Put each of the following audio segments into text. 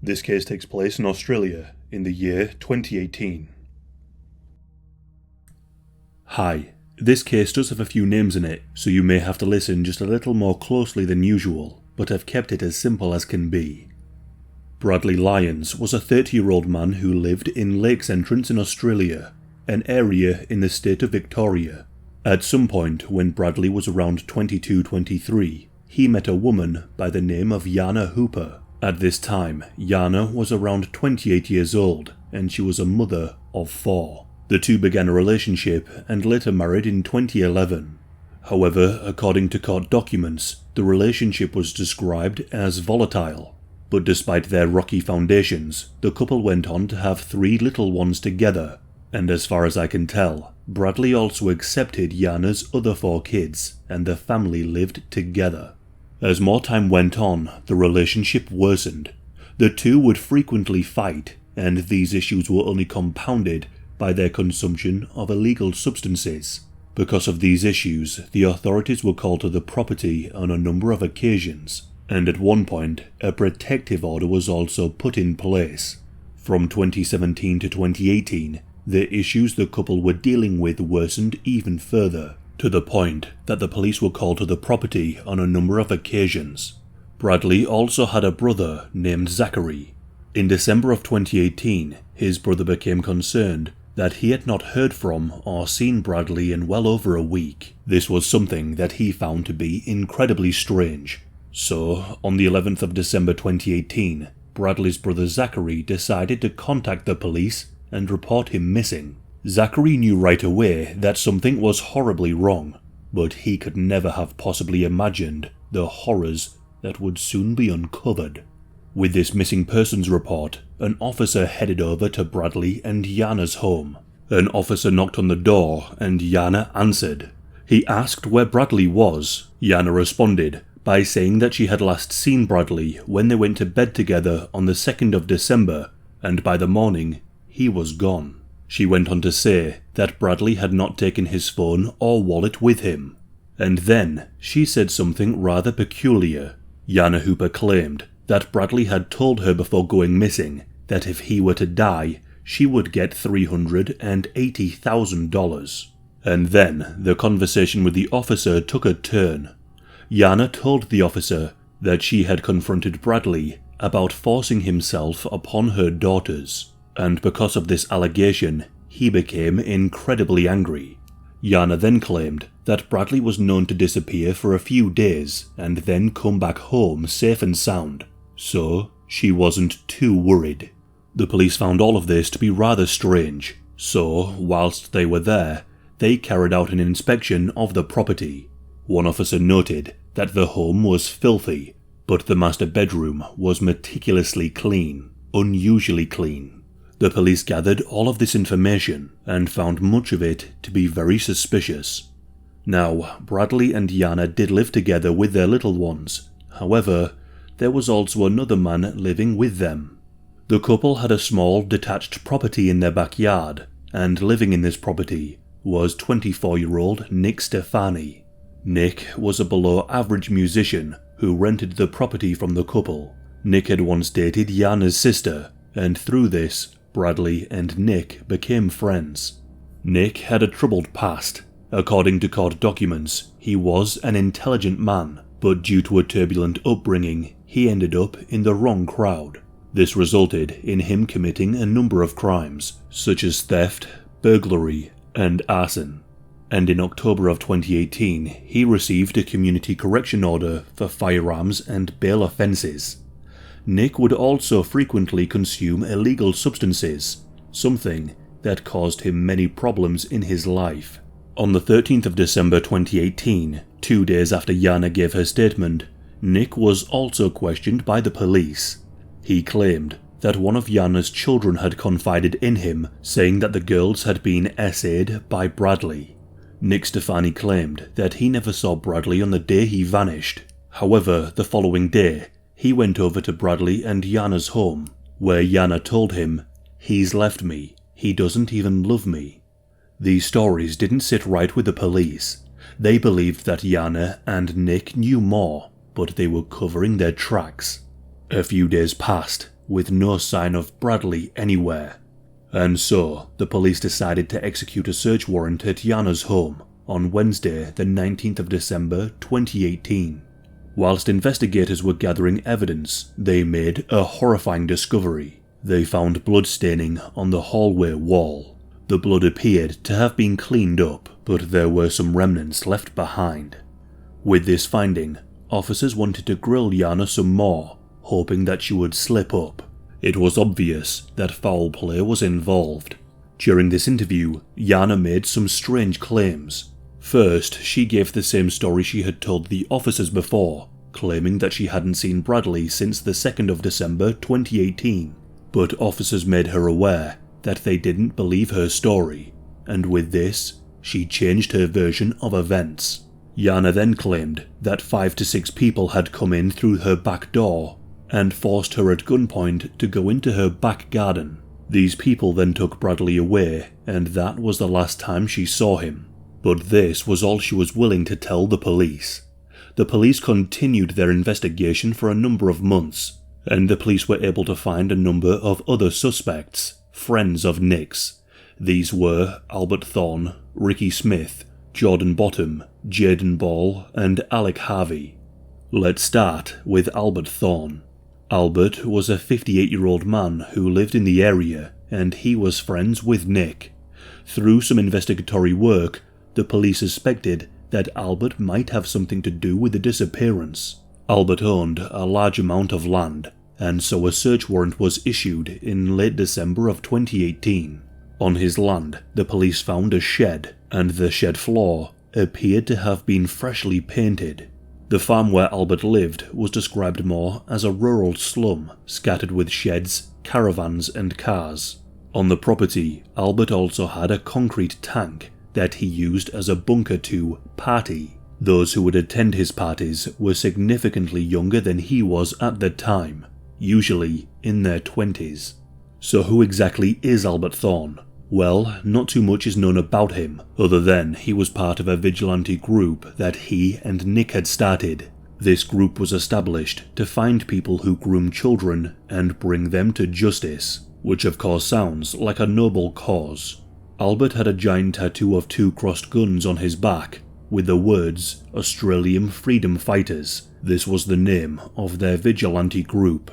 This case takes place in Australia in the year 2018. Hi, this case does have a few names in it, so you may have to listen just a little more closely than usual, but I've kept it as simple as can be. Bradley Lyons was a 30-year-old man who lived in Lakes Entrance in Australia, an area in the state of Victoria. At some point when Bradley was around 22-23, he met a woman by the name of Yana Hooper. At this time, Yana was around 28 years old, and she was a mother of 4. The two began a relationship and later married in 2011. However, according to court documents, the relationship was described as volatile. But despite their rocky foundations, the couple went on to have 3 little ones together, and as far as I can tell, Bradley also accepted Yana's other 4 kids, and the family lived together. As more time went on, the relationship worsened. The two would frequently fight, and these issues were only compounded by their consumption of illegal substances. Because of these issues, the authorities were called to the property on a number of occasions, and at one point, a protective order was also put in place. From 2017 to 2018, the issues the couple were dealing with worsened even further, to the point that the police were called to the property on a number of occasions. Bradley also had a brother named Zachary. In December of 2018, his brother became concerned that he had not heard from or seen Bradley in well over a week. This was something that he found to be incredibly strange. So, on the 11th of December 2018, Bradley's brother Zachary decided to contact the police and report him missing. Zachary knew right away that something was horribly wrong, but he could never have possibly imagined the horrors that would soon be uncovered. With this missing persons report, an officer headed over to Bradley and Yana's home. An officer knocked on the door and Yana answered. He asked where Bradley was. Yana responded by saying that she had last seen Bradley when they went to bed together on the 2nd of December, and by the morning, he was gone. She went on to say that Bradley had not taken his phone or wallet with him. And then she said something rather peculiar. Yana Hooper claimed that Bradley had told her before going missing that if he were to die, she would get $380,000. And then the conversation with the officer took a turn. Yana told the officer that she had confronted Bradley about forcing himself upon her daughters, and because of this allegation, he became incredibly angry. Yana then claimed that Bradley was known to disappear for a few days and then come back home safe and sound, so she wasn't too worried. The police found all of this to be rather strange, so whilst they were there, they carried out an inspection of the property. One officer noted that the home was filthy, but the master bedroom was meticulously clean, unusually clean. The police gathered all of this information and found much of it to be very suspicious. Now, Bradley and Yana did live together with their little ones. However, there was also another man living with them. The couple had a small detached property in their backyard, and living in this property was 24-year-old Nick Stefani. Nick was a below-average musician who rented the property from the couple. Nick had once dated Yana's sister, and through this, Bradley and Nick became friends. Nick had a troubled past. According to court documents, he was an intelligent man, but due to a turbulent upbringing, he ended up in the wrong crowd. This resulted in him committing a number of crimes, such as theft, burglary, and arson. And in October of 2018, he received a community correction order for firearms and bail offences. Nick would also frequently consume illegal substances, something that caused him many problems in his life. On the 13th of December 2018, 2 days after Yana gave her statement, Nick was also questioned by the police. He claimed that one of Yana's children had confided in him, saying that the girls had been essayed by Bradley. Nick Stefani claimed that he never saw Bradley on the day he vanished. However, the following day, he went over to Bradley and Yana's home, where Yana told him, "He's left me, he doesn't even love me." These stories didn't sit right with the police. They believed that Yana and Nick knew more, but they were covering their tracks. A few days passed, with no sign of Bradley anywhere. And so, the police decided to execute a search warrant at Jana's home on Wednesday, the 19th of December 2018. Whilst investigators were gathering evidence, they made a horrifying discovery. They found blood staining on the hallway wall. The blood appeared to have been cleaned up, but there were some remnants left behind. With this finding, officers wanted to grill Jana some more, hoping that she would slip up. It was obvious that foul play was involved. During this interview, Jana made some strange claims. First, she gave the same story she had told the officers before, claiming that she hadn't seen Bradley since the 2nd of December 2018. But officers made her aware that they didn't believe her story, and with this, she changed her version of events. Jana then claimed that 5 to 6 people had come in through her back door and forced her at gunpoint to go into her back garden. These people then took Bradley away, and that was the last time she saw him. But this was all she was willing to tell the police. The police continued their investigation for a number of months, and the police were able to find a number of other suspects, friends of Nick's. These were Albert Thorne, Ricky Smith, Jordan Bottom, Jaden Ball, and Alec Harvey. Let's start with Albert Thorne. Albert was a 58-year-old man who lived in the area, and he was friends with Nick. Through some investigatory work, the police suspected that Albert might have something to do with the disappearance. Albert owned a large amount of land, and so a search warrant was issued in late December of 2018. On his land, the police found a shed, and the shed floor appeared to have been freshly painted. The farm where Albert lived was described more as a rural slum, scattered with sheds, caravans, and cars. On the property, Albert also had a concrete tank that he used as a bunker to party. Those who would attend his parties were significantly younger than he was at the time, usually in their 20s. So who exactly is Albert Thorne? Well, not too much is known about him, other than he was part of a vigilante group that he and Nick had started. This group was established to find people who groom children and bring them to justice, which of course sounds like a noble cause. Albert had a giant tattoo of 2 crossed guns on his back, with the words Australian Freedom Fighters. This was the name of their vigilante group.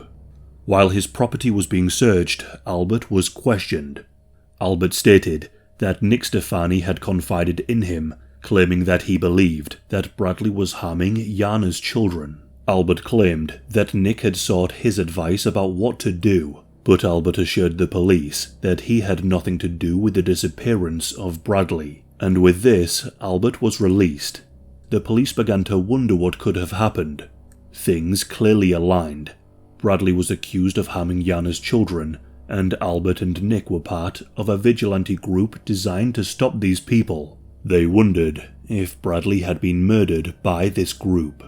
While his property was being searched, Albert was questioned. Albert stated that Nick Stefani had confided in him, claiming that he believed that Bradley was harming Jana's children. Albert claimed that Nick had sought his advice about what to do, but Albert assured the police that he had nothing to do with the disappearance of Bradley, and with this, Albert was released. The police began to wonder what could have happened. Things clearly aligned. Bradley was accused of harming Jana's children, and Albert and Nick were part of a vigilante group designed to stop these people. They wondered if Bradley had been murdered by this group.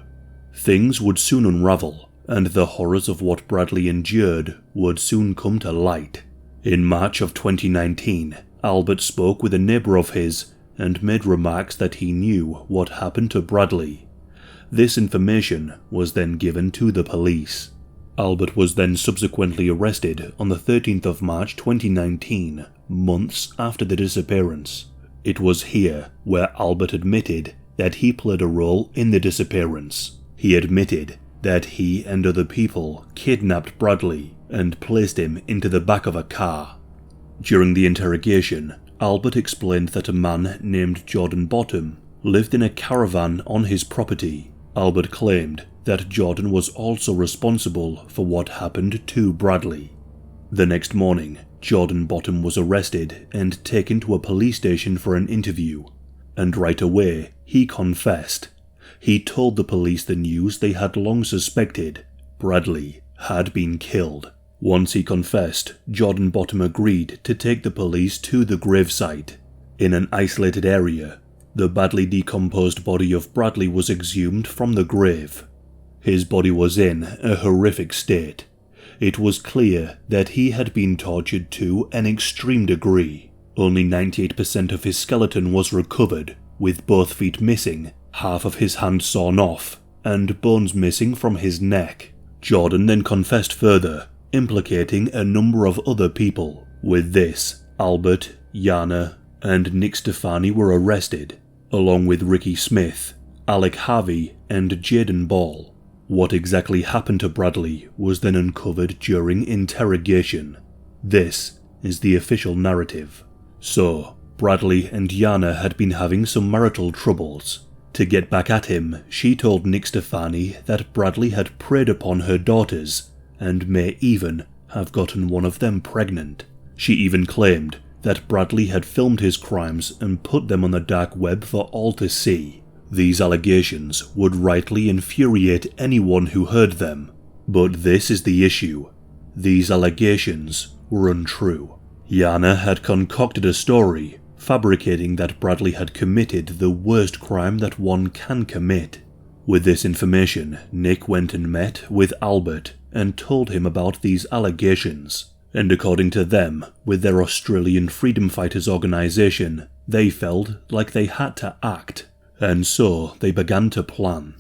Things would soon unravel, and the horrors of what Bradley endured would soon come to light. In March of 2019, Albert spoke with a neighbour of his and made remarks that he knew what happened to Bradley. This information was then given to the police. Albert was then subsequently arrested on the 13th of March 2019, months after the disappearance. It was here where Albert admitted that he played a role in the disappearance. He admitted that he and other people kidnapped Bradley and placed him into the back of a car. During the interrogation, Albert explained that a man named Jordan Bottom lived in a caravan on his property. Albert claimed that Jordan was also responsible for what happened to Bradley. The next morning, Jordan Bottom was arrested and taken to a police station for an interview, and right away he confessed. He told the police the news they had long suspected: Bradley had been killed. Once he confessed, Jordan Bottom agreed to take the police to the gravesite. In an isolated area, the badly decomposed body of Bradley was exhumed from the grave. His body was in a horrific state. It was clear that he had been tortured to an extreme degree. Only 98% of his skeleton was recovered, with both feet missing, half of his hand sawn off, and bones missing from his neck. Jordan then confessed further, implicating a number of other people. With this, Albert, Jana, and Nick Stefani were arrested, along with Ricky Smith, Alec Harvey, and Jaden Ball. What exactly happened to Bradley was then uncovered during interrogation. This is the official narrative. So, Bradley and Jana had been having some marital troubles. To get back at him, she told Nick Stefani that Bradley had preyed upon her daughters and may even have gotten one of them pregnant. She even claimed that Bradley had filmed his crimes and put them on the dark web for all to see. These allegations would rightly infuriate anyone who heard them, but this is the issue. These allegations were untrue. Jana had concocted a story, fabricating that Bradley had committed the worst crime that one can commit. With this information, Nick went and met with Albert and told him about these allegations, and according to them, with their Australian freedom fighters organisation, they felt like they had to act, and so they began to plan.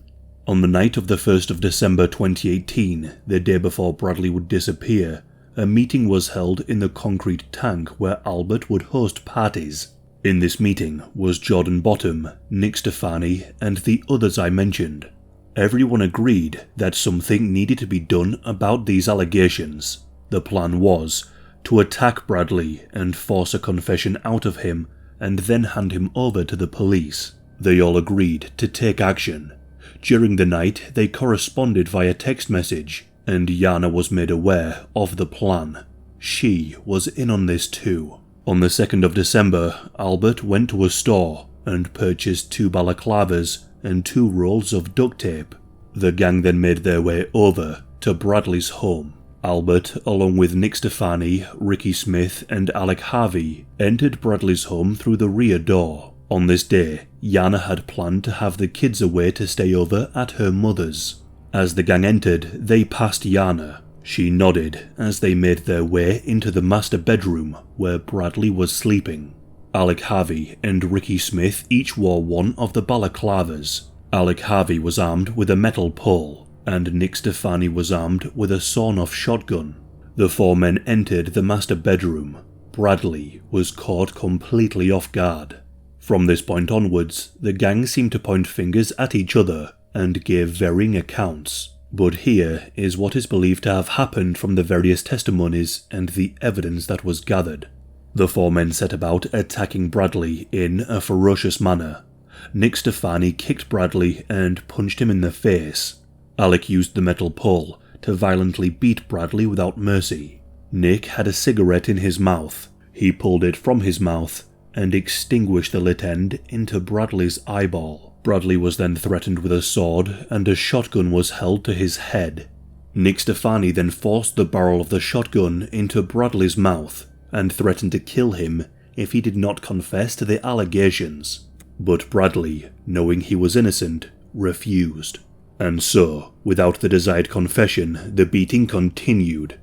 On the night of the 1st of December 2018, the day before Bradley would disappear, a meeting was held in the concrete tank where Albert would host parties. In this meeting was Jordan Bottom, Nick Stefani, and the others I mentioned. Everyone agreed that something needed to be done about these allegations. The plan was to attack Bradley and force a confession out of him and then hand him over to the police. They all agreed to take action. During the night, they corresponded via text message, and Jana was made aware of the plan. She was in on this too. On the 2nd of December, Albert went to a store and purchased 2 balaclavas and 2 rolls of duct tape. The gang then made their way over to Bradley's home. Albert, along with Nick Stefani, Ricky Smith, and Alec Harvey, entered Bradley's home through the rear door. On this day, Jana had planned to have the kids away to stay over at her mother's. As the gang entered, they passed Jana. She nodded as they made their way into the master bedroom where Bradley was sleeping. Alec Harvey and Ricky Smith each wore one of the balaclavas. Alec Harvey was armed with a metal pole, and Nick Stefani was armed with a sawn-off shotgun. The 4 men entered the master bedroom. Bradley was caught completely off guard. From this point onwards, the gang seemed to point fingers at each other and gave varying accounts. But here is what is believed to have happened from the various testimonies and the evidence that was gathered. The 4 men set about attacking Bradley in a ferocious manner. Nick Stefani kicked Bradley and punched him in the face. Alec used the metal pole to violently beat Bradley without mercy. Nick had a cigarette in his mouth. He pulled it from his mouth and extinguished the lit end into Bradley's eyeball. Bradley was then threatened with a sword and a shotgun was held to his head. Nick Stefani then forced the barrel of the shotgun into Bradley's mouth and threatened to kill him if he did not confess to the allegations. But Bradley, knowing he was innocent, refused. And so, without the desired confession, the beating continued.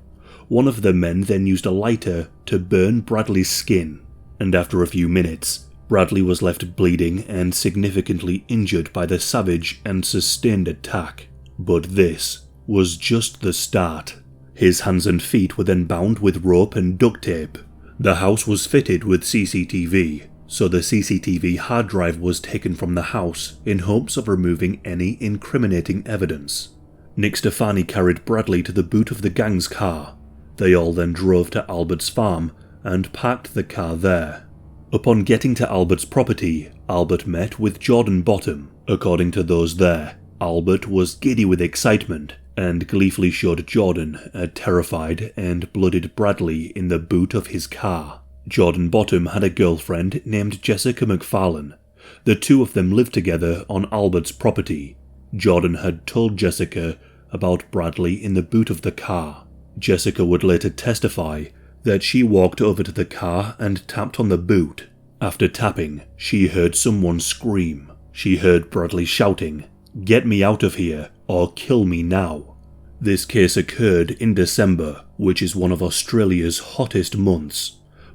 One of the men then used a lighter to burn Bradley's skin, and after a few minutes, Bradley was left bleeding and significantly injured by the savage and sustained attack. But this was just the start. His hands and feet were then bound with rope and duct tape. The house was fitted with CCTV, so the CCTV hard drive was taken from the house in hopes of removing any incriminating evidence. Nick Stefani carried Bradley to the boot of the gang's car. They all then drove to Albert's farm and parked the car there. Upon getting to Albert's property, Albert met with Jordan Bottom. According to those there, Albert was giddy with excitement and gleefully showed Jordan a terrified and bloodied Bradley in the boot of his car. Jordan Bottom had a girlfriend named Jessica McFarlane. The 2 of them lived together on Albert's property. Jordan had told Jessica about Bradley in the boot of the car. Jessica would later testify that she walked over to the car and tapped on the boot. After tapping, she heard someone scream. She heard Bradley shouting, "Get me out of here, or kill me now." This case occurred in December, which is one of Australia's hottest months.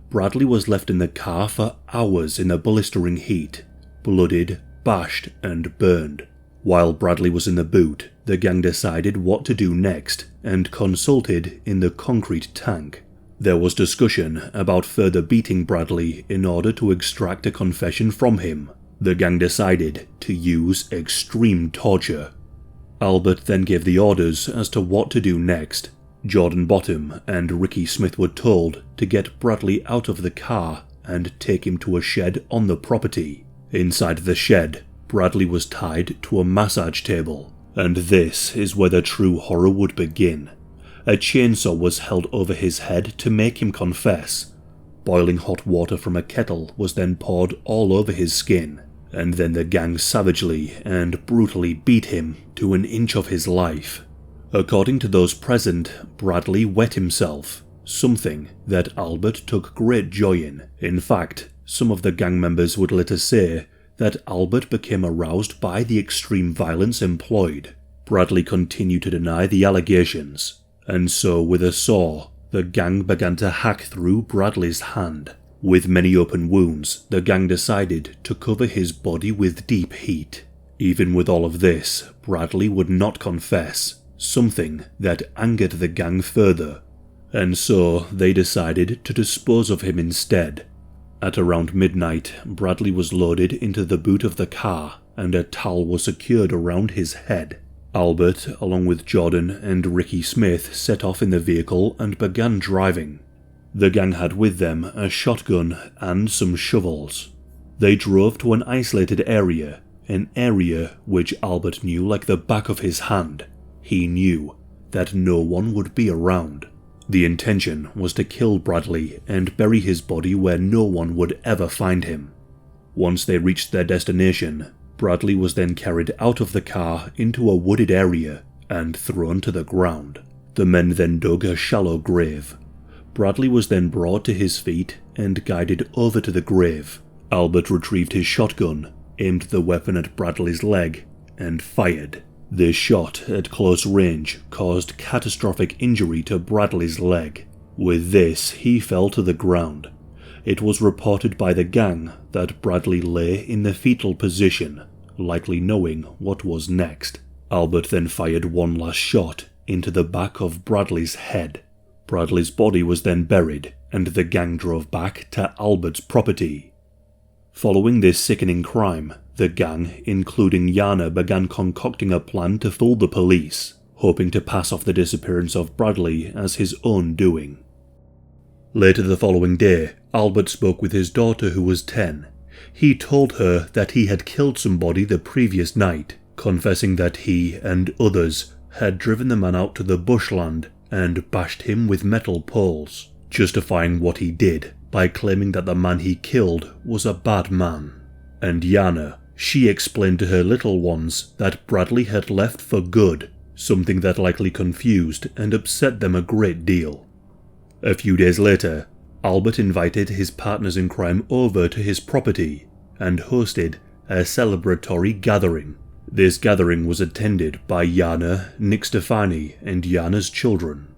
Bradley was left in the car for hours in the blistering heat, blooded, bashed and burned. While Bradley was in the boot, the gang decided what to do next and consulted in the concrete tank. There was discussion about further beating Bradley in order to extract a confession from him. The gang decided to use extreme torture. Albert then gave the orders as to what to do next. Jordan Bottom and Ricky Smith were told to get Bradley out of the car and take him to a shed on the property. Inside the shed, Bradley was tied to a massage table, and this is where the true horror would begin. A chainsaw was held over his head to make him confess. Boiling hot water from a kettle was then poured all over his skin, and then the gang savagely and brutally beat him to an inch of his life. According to those present, Bradley wet himself, something that Albert took great joy in. In fact, some of the gang members would later say that Albert became aroused by the extreme violence employed. Bradley continued to deny the allegations, and so with a saw, the gang began to hack through Bradley's hand. With many open wounds, the gang decided to cover his body with deep heat. Even with all of this, Bradley would not confess, something that angered the gang further, and so they decided to dispose of him instead. At around midnight, Bradley was loaded into the boot of the car and a towel was secured around his head. Albert, along with Jordan and Ricky Smith, set off in the vehicle and began driving. The gang had with them a shotgun and some shovels. They drove to an isolated area, an area which Albert knew like the back of his hand. He knew that no one would be around. The intention was to kill Bradley and bury his body where no one would ever find him. Once they reached their destination, Bradley was then carried out of the car into a wooded area and thrown to the ground. The men then dug a shallow grave. Bradley was then brought to his feet and guided over to the grave. Albert retrieved his shotgun, aimed the weapon at Bradley's leg, and fired. This shot at close range caused catastrophic injury to Bradley's leg. With this, he fell to the ground. It was reported by the gang that Bradley lay in the fetal position, likely knowing what was next. Albert then fired one last shot into the back of Bradley's head. Bradley's body was then buried, and the gang drove back to Albert's property. Following this sickening crime, the gang, including Yana, began concocting a plan to fool the police, hoping to pass off the disappearance of Bradley as his own doing. Later the following day, Albert spoke with his daughter who was 10. He told her that he had killed somebody the previous night, confessing that he and others had driven the man out to the bushland and bashed him with metal poles, justifying what he did by claiming that the man he killed was a bad man. And Yana, she explained to her little ones that Bradley had left for good, something that likely confused and upset them a great deal. A few days later, Albert invited his partners in crime over to his property and hosted a celebratory gathering. This gathering was attended by Yana, Nick Stefani, and Yana's children.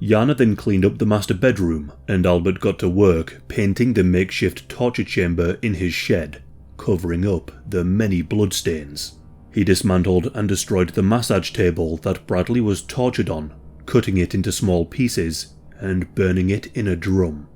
Yana then cleaned up the master bedroom, and Albert got to work painting the makeshift torture chamber in his shed, covering up the many bloodstains. He dismantled and destroyed the massage table that Bradley was tortured on, cutting it into small pieces and burning it in a drum.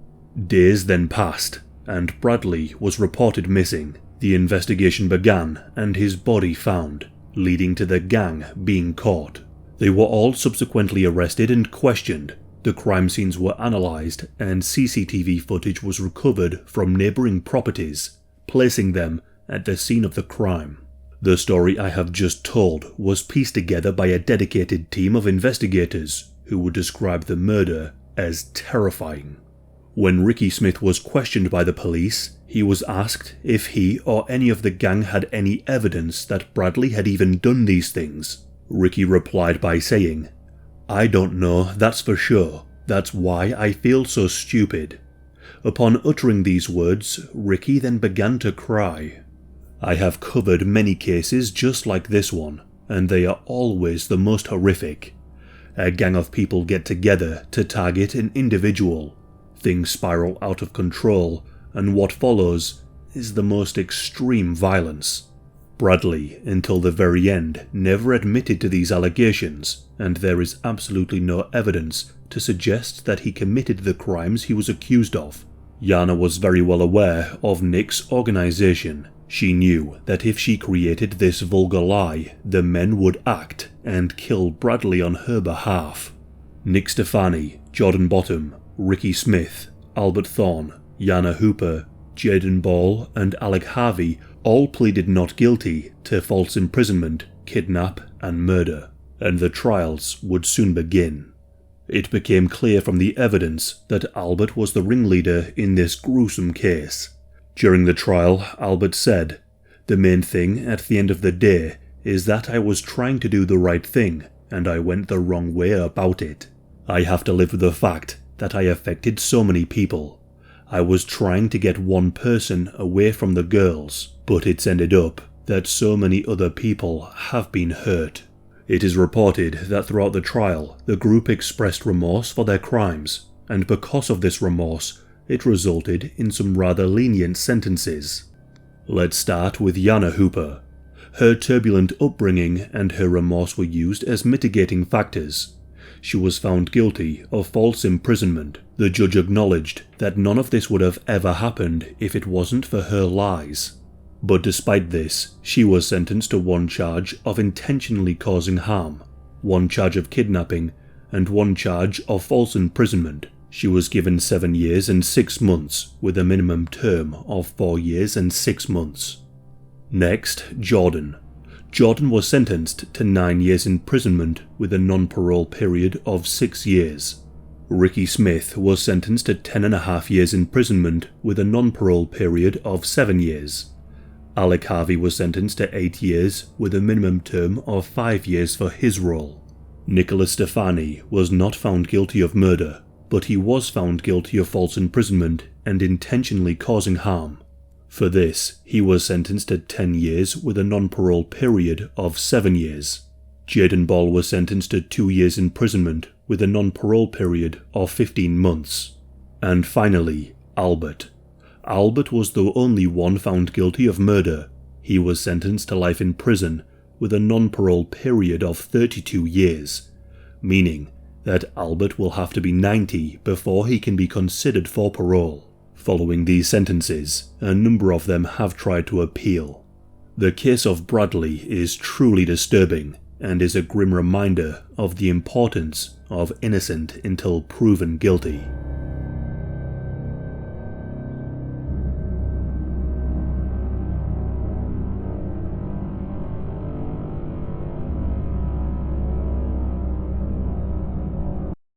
Days then passed, and Bradley was reported missing. The investigation began and his body found, leading to the gang being caught. They were all subsequently arrested and questioned. The crime scenes were analysed and CCTV footage was recovered from neighbouring properties, placing them at the scene of the crime. The story I have just told was pieced together by a dedicated team of investigators who would describe the murder as terrifying. When Ricky Smith was questioned by the police, he was asked if he or any of the gang had any evidence that Bradley had even done these things. Ricky replied by saying, "I don't know, that's for sure. That's why I feel so stupid." Upon uttering these words, Ricky then began to cry. I have covered many cases just like this one, and they are always the most horrific. A gang of people get together to target an individual. Things spiral out of control, and what follows is the most extreme violence. Bradley, until the very end, never admitted to these allegations, and there is absolutely no evidence to suggest that he committed the crimes he was accused of. Yana was very well aware of Nick's organization. She knew that if she created this vulgar lie, the men would act and kill Bradley on her behalf. Nick Stefani, Jordan Bottom, Ricky Smith, Albert Thorne, Yana Hooper, Jaden Ball, and Alec Harvey all pleaded not guilty to false imprisonment, kidnap, and murder, and the trials would soon begin. It became clear from the evidence that Albert was the ringleader in this gruesome case. During the trial, Albert said, "The main thing at the end of the day is that I was trying to do the right thing, and I went the wrong way about it. I have to live with the fact that I affected so many people. I was trying to get one person away from the girls, but it's ended up that so many other people have been hurt." It is reported that throughout the trial, the group expressed remorse for their crimes, and because of this remorse, it resulted in some rather lenient sentences. Let's start with Yana Hooper. Her turbulent upbringing and her remorse were used as mitigating factors. She was found guilty of false imprisonment. The judge acknowledged that none of this would have ever happened if it wasn't for her lies. But despite this, she was sentenced to one charge of intentionally causing harm, one charge of kidnapping, and one charge of false imprisonment. She was given 7 years and 6 months, with a minimum term of 4 years and 6 months. Next, Jordan. Jordan was sentenced to 9 years imprisonment with a non-parole period of 6 years. Ricky Smith was sentenced to 10.5 years imprisonment with a non-parole period of 7 years. Alec Harvey was sentenced to 8 years with a minimum term of 5 years for his role. Nicholas Stefani was not found guilty of murder, but he was found guilty of false imprisonment and intentionally causing harm. For this, he was sentenced to 10 years with a non-parole period of 7 years. Jaden Ball was sentenced to 2 years imprisonment with a non-parole period of 15 months. And finally, Albert. Albert was the only one found guilty of murder. He was sentenced to life in prison with a non-parole period of 32 years, meaning that Albert will have to be 90 before he can be considered for parole. Following these sentences, a number of them have tried to appeal. The case of Bradley is truly disturbing and is a grim reminder of the importance of innocent until proven guilty.